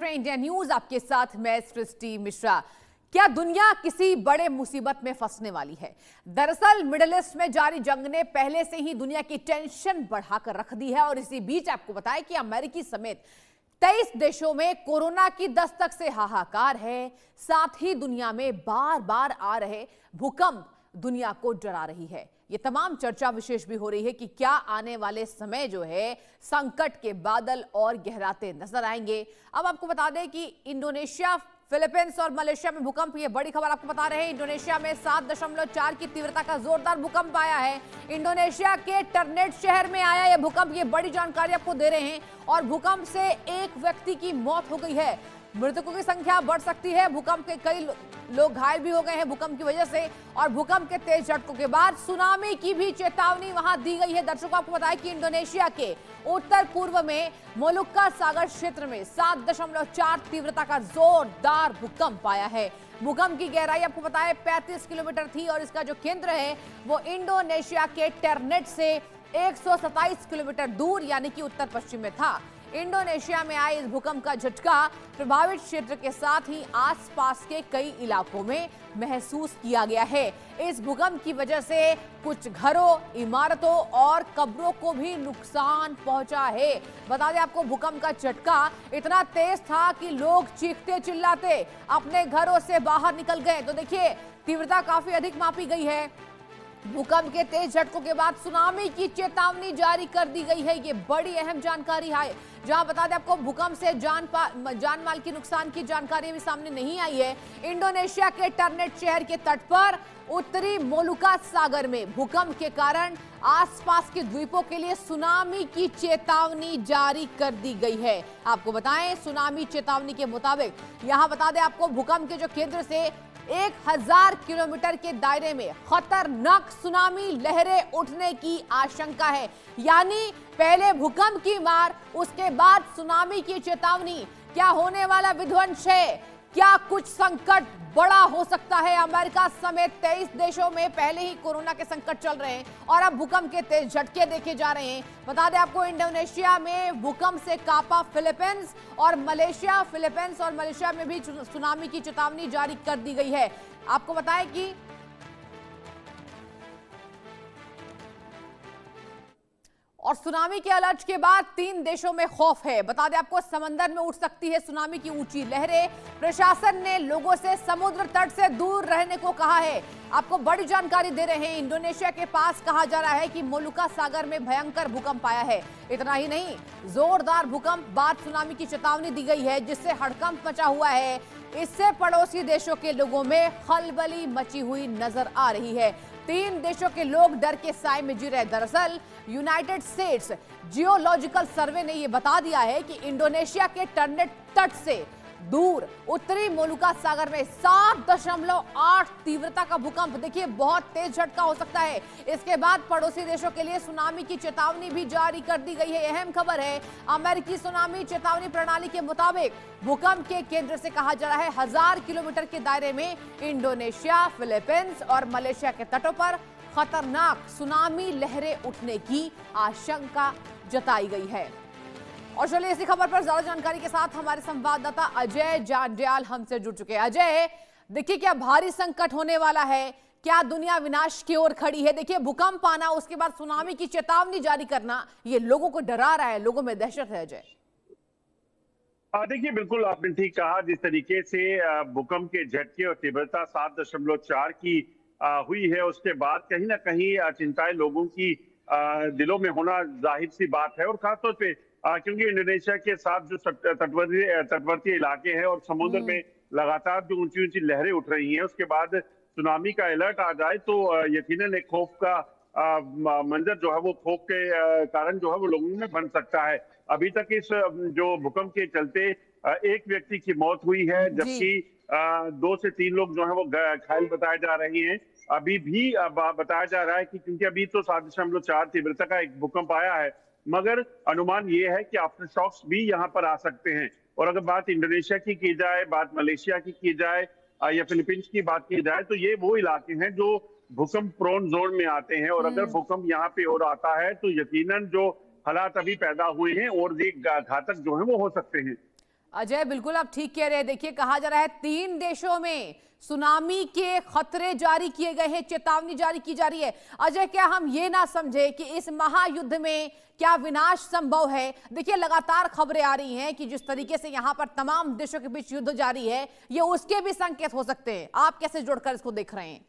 हैं India news, आपके साथ मैं सृष्टि मिश्रा। क्या दुनिया किसी बड़े मुसीबत में फंसने वाली है? दरअसल मिडिल ईस्ट में जारी जंग ने पहले से ही दुनिया की टेंशन बढ़ाकर रख दी है और इसी बीच आपको बताएं कि अमेरिकी समेत 23 देशों में कोरोना की दस्तक से हाहाकार है। साथ ही दुनिया में बार बार आ रहे भूकंप दुनिया को डरा रही है। ये तमाम चर्चा विशेष भी हो रही है कि क्या आने वाले समय जो है संकट के बादल और गहराते नजर आएंगे। अब आपको बता दें कि इंडोनेशिया, फिलीपींस और मलेशिया में भूकंप, ये बड़ी खबर आपको बता रहे हैं। इंडोनेशिया में 7.4 की तीव्रता का जोरदार भूकंप आया है। इंडोनेशिया के टर्नेट शहर में आया यह भूकंप, ये बड़ी जानकारी आपको दे रहे हैं। और भूकंप से एक व्यक्ति की मौत हो गई है, मृतकों की संख्या बढ़ सकती है। भूकंप के कई लोग घायल भी हो गए हैं भूकंप की वजह से। और भूकंप के तेज झटकों के बाद सुनामी की भी चेतावनी वहां दी गई है। दर्शकों आपको बताया कि इंडोनेशिया के उत्तर पूर्व में मोलुक्का सागर क्षेत्र में 7.4 तीव्रता का जोरदार भूकंप आया है। भूकंप की गहराई आपको बताया 35 किलोमीटर थी और इसका जो केंद्र है वो इंडोनेशिया के टर्नेट से 127 किलोमीटर दूर यानी कि उत्तर पश्चिम में था। इंडोनेशिया में आए इस भूकंप का झटका प्रभावित क्षेत्र के साथ ही आसपास के कई इलाकों में महसूस किया गया है। इस भूकंप की वजह से कुछ घरों, इमारतों और कब्रों को भी नुकसान पहुंचा है। बता दें आपको, भूकंप का झटका इतना तेज था कि लोग चीखते चिल्लाते अपने घरों से बाहर निकल गए। तो देखिए, तीव्रता काफी अधिक मापी गई है। भूकंप के तेज झटकों के बाद सुनामी की चेतावनी जारी कर दी गई है। ये बड़ी अहम जानकारी है, जहां बता दें आपको भूकंप से जान माल की नुकसान की जानकारी भी सामने नहीं आई है। इंडोनेशिया के टर्नेट शहर के तट पर उत्तरी मोलुका सागर में भूकंप के कारण आसपास के द्वीपों के लिए सुनामी की चेतावनी जारी कर दी गई है। आपको बताएं, सुनामी चेतावनी के मुताबिक यहां बता दें आपको, भूकंप के जो केंद्र से 1000 किलोमीटर के दायरे में खतरनाक सुनामी लहरें उठने की आशंका है। यानी पहले भूकंप की मार, उसके बाद सुनामी की चेतावनी। क्या होने वाला विध्वंस है? क्या कुछ संकट बड़ा हो सकता है? अमेरिका समेत 23 देशों में पहले ही कोरोना के संकट चल रहे हैं और अब भूकंप के तेज झटके देखे जा रहे हैं। बता दें आपको, इंडोनेशिया में भूकंप से कांपा फिलीपींस और मलेशिया। फिलीपींस और मलेशिया में भी सुनामी की चेतावनी जारी कर दी गई है। आपको बताएं कि और सुनामी के अलर्ट के बाद 3 देशों में खौफ है। बता दें आपको, समंदर में उठ सकती है सुनामी की ऊंची लहरें। प्रशासन ने लोगों से समुद्र तट से दूर रहने को कहा है। आपको बड़ी जानकारी दे रहे हैं, इंडोनेशिया के पास कहा जा रहा है कि मोलुका सागर में भयंकर भूकंप आया है। इतना ही नहीं, जोरदार भूकंप बाद सुनामी की चेतावनी दी गई है, जिससे हड़कंप मचा हुआ है। इससे पड़ोसी देशों के लोगों में खलबली मची हुई नजर आ रही है। 3 देशों के लोग डर के साए में जी रहे। दरअसल यूनाइटेड स्टेट्स जियोलॉजिकल सर्वे ने यह बता दिया है कि इंडोनेशिया के टर्नेट तट से दूर उत्तरी मोलुका सागर में 7.8 तीव्रता का भूकंप, देखिए बहुत तेज झटका हो सकता है। इसके बाद पड़ोसी देशों के लिए सुनामी की चेतावनी भी जारी कर दी गई है। अहम खबर है, अमेरिकी सुनामी चेतावनी प्रणाली के मुताबिक भूकंप के केंद्र से कहा जा रहा है 1000 किलोमीटर के दायरे में इंडोनेशिया, फिलीपींस और मलेशिया के तटों पर खतरनाक सुनामी लहरें उठने की आशंका जताई गई है। और चलिए, इसी खबर पर ज्यादा जानकारी के साथ हमारे संवाददाता अजय जांड्याल हमसे जुड़ चुके हैं। अजय, देखिए क्या भारी संकट होने वाला है? क्या दुनिया विनाश की ओर खड़ी है? देखिए, भूकंप आना, उसके बाद सुनामी की चेतावनी जारी करना, ये लोगों को डरा रहा है, लोगों में दहशत है। अजय, देखिए, बिल्कुल आपने ठीक कहा। जिस तरीके से भूकंप के झटके और तीव्रता 7.4 की हुई है, उसके बाद कहीं ना कहीं चिंताएं लोगों की दिलों में होना जाहिर सी बात है। और खासतौर पे क्योंकि इंडोनेशिया के साथ जो तटवर्ती इलाके हैं और समुद्र में लगातार जो ऊंची ऊंची लहरें उठ रही हैं, उसके बाद सुनामी का अलर्ट आ जाए तो यकीनन एक खौफ का मंजर जो है वो खौफ के कारण जो है वो लोगों में बन सकता है। अभी तक इस जो भूकंप के चलते एक व्यक्ति की मौत हुई है, जबकि 2 से 3 लोग जो है वो घायल बताए जा रहे हैं। अभी भी बताया जा रहा है कि क्योंकि अभी तो 7.4 तीव्रता का एक भूकंप आया है, मगर अनुमान ये है कि आफ्टर शॉक्स भी यहाँ पर आ सकते हैं। और अगर बात इंडोनेशिया की जाए, बात मलेशिया की जाए या फिलीपींस की बात की जाए, तो ये वो इलाके हैं जो भूकंप प्रोन जोन में आते हैं। और अगर भूकंप यहाँ पे और आता है तो यकीनन जो हालात अभी पैदा हुए हैं और ये घातक जो है वो हो सकते हैं। अजय, बिल्कुल आप ठीक कह रहे हैं। देखिए, कहा जा रहा है 3 देशों में सुनामी के खतरे जारी किए गए हैं, चेतावनी जारी की जा रही है। अजय, क्या हम ये ना समझे कि इस महायुद्ध में क्या विनाश संभव है? देखिए, लगातार खबरें आ रही हैं कि जिस तरीके से यहां पर तमाम देशों के बीच युद्ध जारी है, ये उसके भी संकेत हो सकते हैं। आप कैसे जोड़कर इसको देख रहे हैं?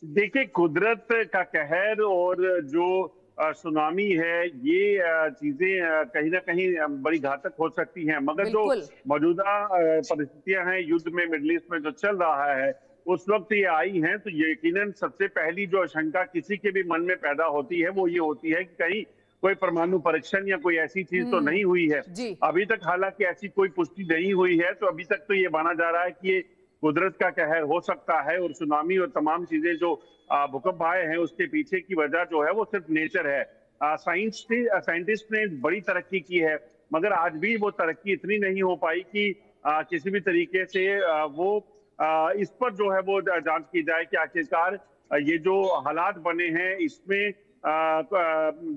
देखिए, कुदरत का कहर और जो सुनामी है, ये चीजें कहीं ना कहीं बड़ी घातक हो सकती हैं। मगर जो बिल्कुल। मौजूदा परिस्थितियां हैं युद्ध में, मिडल ईस्ट में जो चल रहा है, उस वक्त ये आई हैं, तो यकीनन सबसे पहली जो आशंका किसी के भी मन में पैदा होती है वो ये होती है कि कहीं कोई परमाणु परीक्षण या कोई ऐसी चीज तो नहीं हुई है। जी। अभी तक हालांकि ऐसी कोई पुष्टि नहीं हुई है, तो अभी तक तो ये माना जा रहा है कि ये कुदरत का कहर हो सकता है, और सुनामी और तमाम चीजें जो भूकंप आए हैं उसके पीछे की वजह जो है वो सिर्फ नेचर है। साइंटिस्ट ने बड़ी तरक्की की है, मगर आज भी वो तरक्की इतनी नहीं हो पाई कि किसी भी तरीके से वो इस पर जो है वो जांच की जाए कि आखिरकार ये जो हालात बने हैं इसमें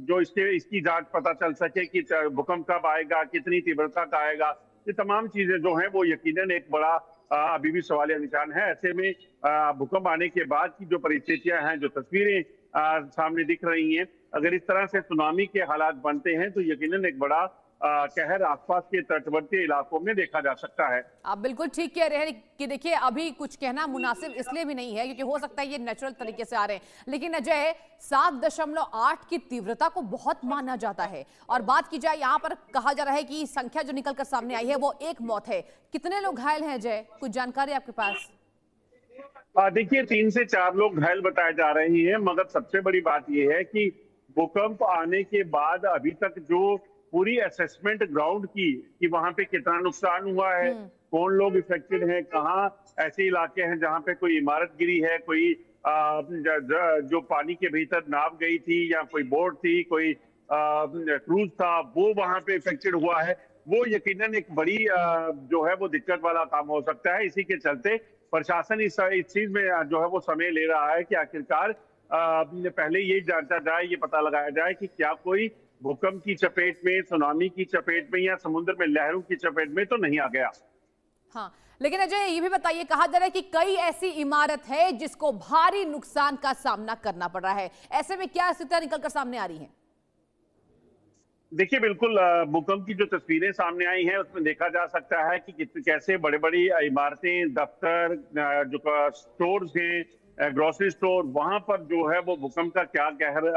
जो इसकी जांच पता चल सके कि भूकंप कब आएगा, कितनी तीव्रता का आएगा। ये तमाम चीजें जो हैं वो यकीनन एक बड़ा अभी भी सवालिया निशान है। ऐसे में भूकंप आने के बाद की जो परिस्थितियां हैं, जो तस्वीरें सामने दिख रही हैं, अगर इस तरह से सुनामी के हालात बनते हैं तो यकीनन एक बड़ा कहर आसपास के तटवर्ती इलाकों में देखा जा सकता है। आप बिल्कुल ठीक कह रहे हैं कि देखिए, अभी कुछ कहना मुनासिब इसलिए भी नहीं है क्योंकि हो सकता है ये नेचुरल तरीके से आ रहे हैं। लेकिन अजय, 7.8 की तीव्रता को बहुत माना जाता है, और बात की जाए यहाँ पर कहा जा रहा है कि संख्या जो निकलकर सामने आई है वो 1 मौत है। कितने लोग घायल हैं अजय, कुछ जानकारी आपके पास? देखिए, 3 से 4 लोग घायल बताए जा रहे हैं, मगर सबसे बड़ी बात यह है कि भूकंप आने के बाद अभी तक जो पूरी असेसमेंट ग्राउंड की कि वहां पे कितना नुकसान हुआ है, कौन लोग इफेक्टेड हैं, कहाँ ऐसे इलाके हैं जहां पे कोई इमारत गिरी है, कोई जो पानी के भीतर नाव गई थी, या कोई बोट थी, कोई क्रूज था, वो वहां पे इफेक्टेड हुआ है, वो यकीनन एक बड़ी जो है वो दिक्कत वाला काम हो सकता है। इसी के चलते प्रशासन इस चीज में जो है वो समय ले रहा है कि आखिरकार पहले ये जांचा जाए, ये पता लगाया जाए कि क्या कोई भूकंप की चपेट में, सुनामी की चपेट में, या समुद्र में लहरों की चपेट में तो नहीं आ गया। हाँ, लेकिन अजय ये भी बताइए, कहा जा रहा है कि कई ऐसी इमारत है जिसको भारी नुकसान का सामना करना पड़ रहा है। ऐसे में क्या स्थितियां निकलकर सामने आ रही हैं? देखिए, बिल्कुल भूकंप की जो तस्वीरें सामने आई हैं उसमें देखा जा सकता है कि कैसे बड़े बड़ी इमारतें, दफ्तर, जो स्टोर्स हैं, ग्रोसरी स्टोर, वहां पर जो है वो भूकंप का क्या कहर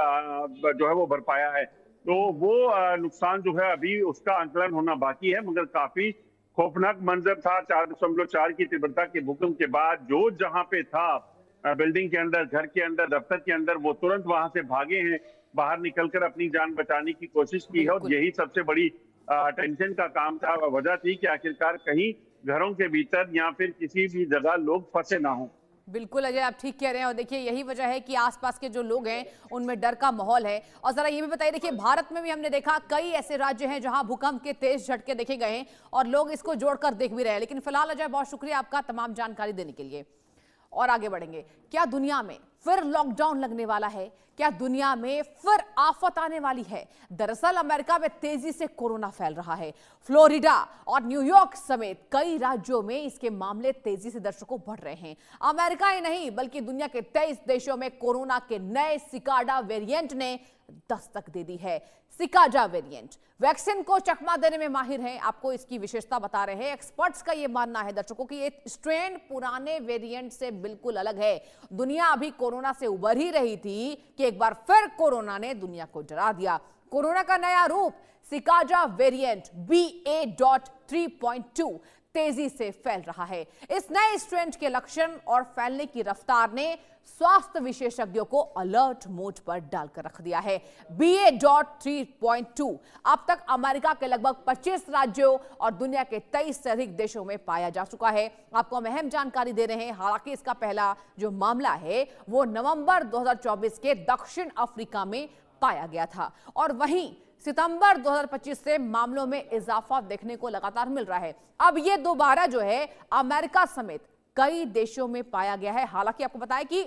जो है वो बरपाया है। तो वो नुकसान जो है अभी उसका आंकलन होना बाकी है, मगर काफी खौफनाक मंजर था। 4.4 की तीव्रता के भूकंप के बाद जो जहां पे था, बिल्डिंग के अंदर, घर के अंदर, दफ्तर के अंदर, वो तुरंत वहां से भागे हैं, बाहर निकलकर अपनी जान बचाने की कोशिश की है। और यही सबसे बड़ी टेंशन का काम था, वजह थी कि आखिरकार कहीं घरों के भीतर या फिर किसी भी जगह लोग फंसे ना हों। बिल्कुल अजय, आप ठीक कह रहे हैं, और देखिए यही वजह है कि आसपास के जो लोग हैं उनमें डर का माहौल है। और जरा ये भी बताइए, देखिए भारत में भी हमने देखा कई ऐसे राज्य हैं जहां भूकंप के तेज झटके देखे गए हैं और लोग इसको जोड़कर देख भी रहे हैं। लेकिन फिलहाल अजय, बहुत शुक्रिया आपका तमाम जानकारी देने के लिए। और आगे बढ़ेंगे, क्या दुनिया में फिर लॉकडाउन लगने वाला है? क्या दुनिया में फिर आफत आने वाली है? दरअसल अमेरिका में तेजी से कोरोना फैल रहा है। फ्लोरिडा और न्यूयॉर्क समेत कई राज्यों में इसके मामले तेजी से दर्शकों बढ़ रहे हैं। अमेरिका ही नहीं बल्कि दुनिया के 23 देशों में कोरोना के नए सिकाडा वेरिएंट ने दस्तक दे दी है। सिकाडा वेरिएंट वैक्सीन को चकमा देने में माहिर है। आपको इसकी विशेषता बता रहे हैं। एक्सपर्ट्स का यह मानना है दर्शकों कि ये स्ट्रेन पुराने वेरिएंट से बिल्कुल अलग है। दुनिया अभी कोरोना से उबर ही रही थी कि एक बार फिर कोरोना ने दुनिया को डरा दिया। कोरोना का नया रूप सिकाडा वेरिएंट BA.3.2 तेजी से फैल रहा है। इस नए स्ट्रेन के लक्षण और फैलने की रफ्तार ने स्वास्थ्य विशेषज्ञों को अलर्ट मोड पर डालकर रख दिया है। BA.3.2 अब तक अमेरिका के लगभग 25 राज्यों और दुनिया के 23 से अधिक देशों में पाया जा चुका है। आपको हम अहम जानकारी दे रहे हैं। हालांकि इसका पहला जो मामला है वो नवंबर 2024 के दक्षिण अफ्रीका में पाया गया था, और वहीं सितंबर 2025 से मामलों में इजाफा देखने को लगातार मिल रहा है। अब ये दोबारा जो है अमेरिका समेत कई देशों में पाया गया है। हालांकि आपको बताया कि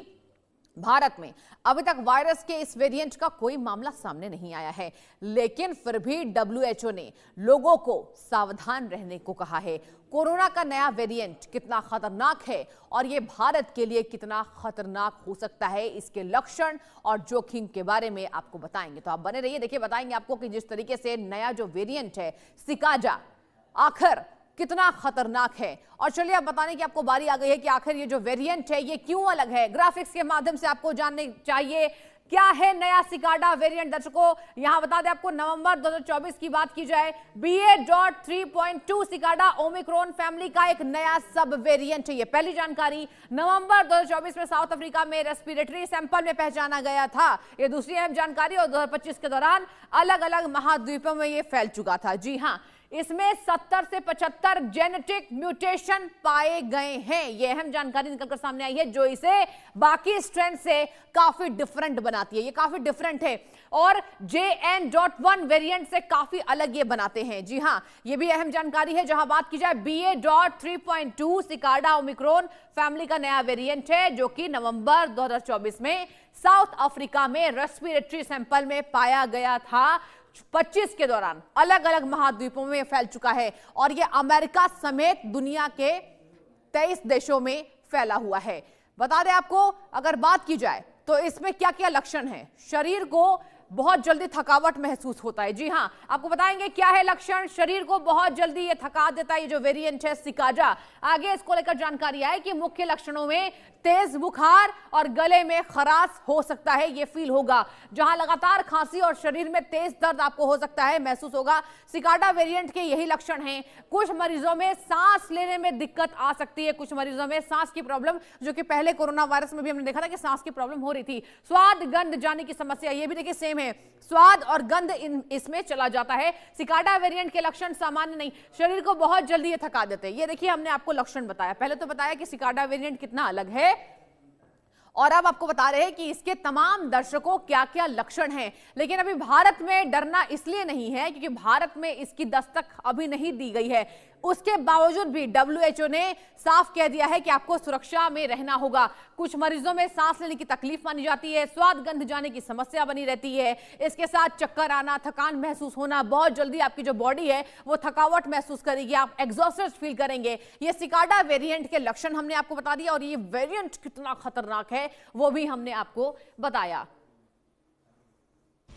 भारत में अभी तक वायरस के इस वेरिएंट का कोई मामला सामने नहीं आया है, लेकिन फिर भी डब्ल्यूएचओ ने लोगों को सावधान रहने को कहा है। कोरोना का नया वेरिएंट कितना खतरनाक है और ये भारत के लिए कितना खतरनाक हो सकता है, इसके लक्षण और जोखिम के बारे में आपको बताएंगे। तो आप बने रहिए, देखिए बताएंगे आपको कि जिस तरीके से नया जो वेरिएंट है सिकाजा आखिर कितना खतरनाक है। और चलिए अब बताने की आपको बारी आ गई है कि आखिर ये जो वेरिएंट है ये क्यों अलग है। ग्राफिक्स के माध्यम से आपको जानने चाहिए क्या है नया सिकाडा वेरिएंट। दर्शकों यहां बता दें आपको, नवंबर 2024 की बात की जाए, BA.3.2 सिकाडा ओमिक्रॉन फैमिली का एक नया सब वेरिएंट है। ये पहली जानकारी नवंबर 2024 में साउथ अफ्रीका में रेस्पिरेटरी सैंपल में पहचाना गया था। ये दूसरी अहम जानकारी, और 2025 के दौरान अलग अलग महाद्वीपों में ये फैल चुका था। जी हां, इसमें 70 से 75 जेनेटिक म्यूटेशन पाए गए हैं। यह अहम जानकारी निकलकर सामने आई है जो इसे बाकी स्ट्रेन से काफी डिफरेंट बनाती है। ये काफी डिफरेंट है और JN.1 वेरिएंट से काफी अलग ये बनाते हैं। जी हां, ये भी अहम जानकारी है। जहां बात की जाए BA.3.2 सिकाडा ओमिक्रॉन फैमिली का नया वेरिएंट है जो कि नवंबर 2024 में साउथ अफ्रीका में रेस्पिरेटरी सैंपल में पाया गया था। 25 के दौरान अलग अलग महाद्वीपों में फैल चुका है और यह अमेरिका समेत दुनिया के 23 देशों में फैला हुआ है। बता दें आपको, अगर बात की जाए तो इसमें क्या क्या लक्षण हैं। शरीर को बहुत जल्दी थकावट महसूस होता है। जी हां, आपको बताएंगे क्या है लक्षण। शरीर को बहुत जल्दी ये थका देता है, ये जो वेरिएंट है सिकाजा। आगे इसको लेकर जानकारी आई कि मुख्य लक्षणों में तेज बुखार और गले में खराश हो सकता है, ये फील होगा। जहां लगातार खांसी और शरीर में तेज दर्द आपको हो सकता है, महसूस होगा। सिकाडा वेरिएंट के यही लक्षण हैं। कुछ मरीजों में सांस लेने में दिक्कत आ सकती है, कुछ मरीजों में सांस की प्रॉब्लम, जो कि पहले कोरोना वायरस में भी हमने देखा था कि सांस की प्रॉब्लम हो रही थी। स्वाद गंध जाने की समस्या, ये भी देखिए सेम है, स्वाद और गंध इसमें चला जाता है। सिकाडा वेरिएंट के लक्षण सामान्य नहीं, शरीर को बहुत जल्दी ये थका देते हैं। ये देखिए हमने आपको लक्षण बताया, पहले तो बताया कि सिकाडा वेरिएंट कितना अलग है और अब आपको बता रहे हैं कि इसके तमाम दर्शकों क्या क्या लक्षण हैं। लेकिन अभी भारत में डरना इसलिए नहीं है क्योंकि भारत में इसकी दस्तक अभी नहीं दी गई है। उसके बावजूद भी डब्ल्यूएचओ ने साफ कह दिया है कि आपको सुरक्षा में रहना होगा। कुछ मरीजों में सांस लेने की तकलीफ मानी जाती है, स्वाद गंध जाने की समस्या बनी रहती है, इसके साथ चक्कर आना, थकान महसूस होना, बहुत जल्दी आपकी जो बॉडी है वो थकावट महसूस करेगी, आप एग्जॉस्टेड फील करेंगे। ये सिकाडा वेरिएंट के लक्षण हमने आपको बता दिया और ये वेरिएंट कितना खतरनाक है वो भी हमने आपको बताया।